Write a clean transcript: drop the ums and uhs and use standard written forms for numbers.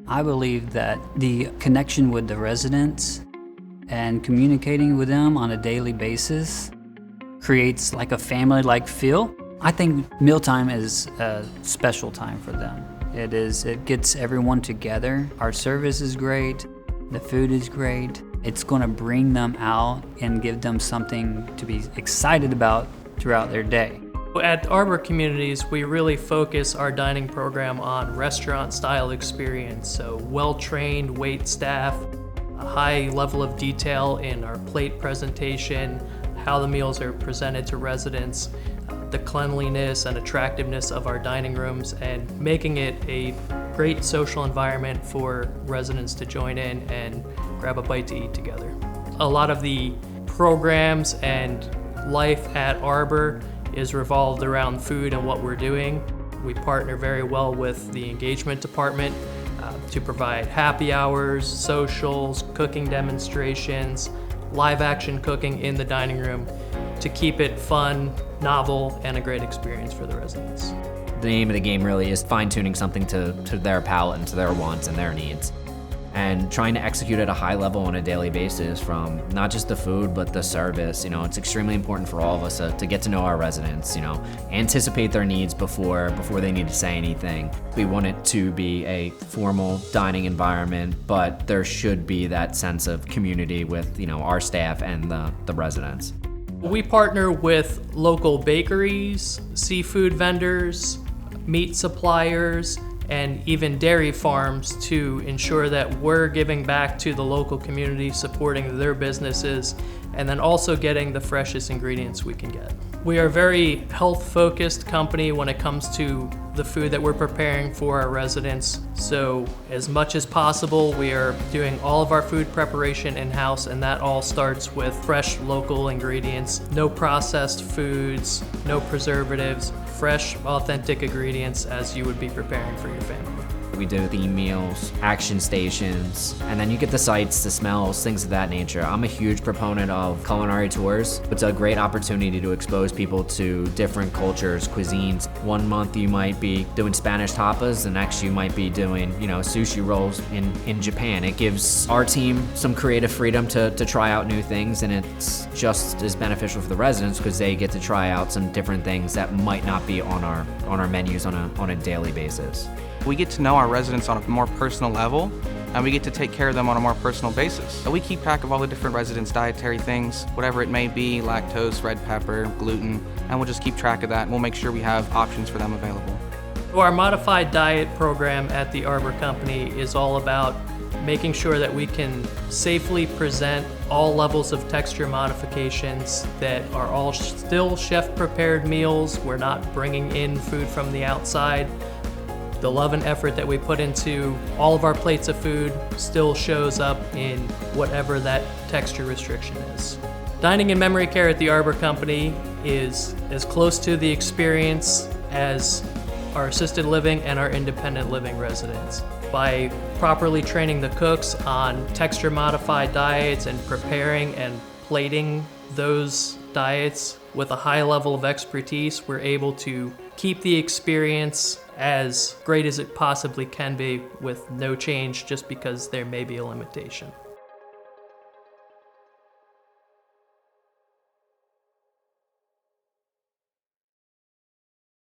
I believe that the connection with the residents and communicating with them on a daily basis creates like a family-like feel. I think mealtime is a special time for them. It gets everyone together. Our service is great, the food is great. It's gonna bring them out and give them something to be excited about throughout their day. At Arbor Communities, we really focus our dining program on restaurant-style experience, so well-trained wait staff, a high level of detail in our plate presentation, how the meals are presented to residents, the cleanliness and attractiveness of our dining rooms, and making it a great social environment for residents to join in and grab a bite to eat together. A lot of the programs and life at Arbor is revolved around food and what we're doing. We partner very well with the engagement department to provide happy hours, socials, cooking demonstrations, live action cooking in the dining room to keep it fun, novel, and a great experience for the residents. The name of the game really is fine-tuning something to their palate and to their wants and their needs, and trying to execute at a high level on a daily basis, from not just the food but the service. It's extremely important for all of us to get to know our residents, anticipate their needs before they need to say anything. We want it to be a formal dining environment, but there should be that sense of community with our staff and the residents. We partner with local bakeries, seafood vendors, meat suppliers, and even dairy farms to ensure that we're giving back to the local community, supporting their businesses, and then also getting the freshest ingredients we can get. We are a very health-focused company when it comes to the food that we're preparing for our residents. So as much as possible, we are doing all of our food preparation in-house, and that all starts with fresh local ingredients, no processed foods, no preservatives, fresh, authentic ingredients as you would be preparing for your family. We do theme meals, action stations, and then you get the sights, the smells, things of that nature. I'm a huge proponent of culinary tours. It's a great opportunity to expose people to different cultures, cuisines. One month you might be doing Spanish tapas, the next you might be doing, sushi rolls in Japan. It gives our team some creative freedom to try out new things, and it's just as beneficial for the residents because they get to try out some different things that might not be on our menus on a daily basis. We get to know our residents on a more personal level, and we get to take care of them on a more personal basis. We keep track of all the different residents' dietary things, whatever it may be, lactose, red pepper, gluten, and we'll just keep track of that, and we'll make sure we have options for them available. Our modified diet program at the Arbor Company is all about making sure that we can safely present all levels of texture modifications that are all still chef-prepared meals. We're not bringing in food from the outside. The love and effort that we put into all of our plates of food still shows up in whatever that texture restriction is. Dining in memory care at the Arbor Company is as close to the experience as our assisted living and our independent living residents. By properly training the cooks on texture modified diets and preparing and plating those diets with a high level of expertise, we're able to keep the experience as great as it possibly can be with no change, just because there may be a limitation.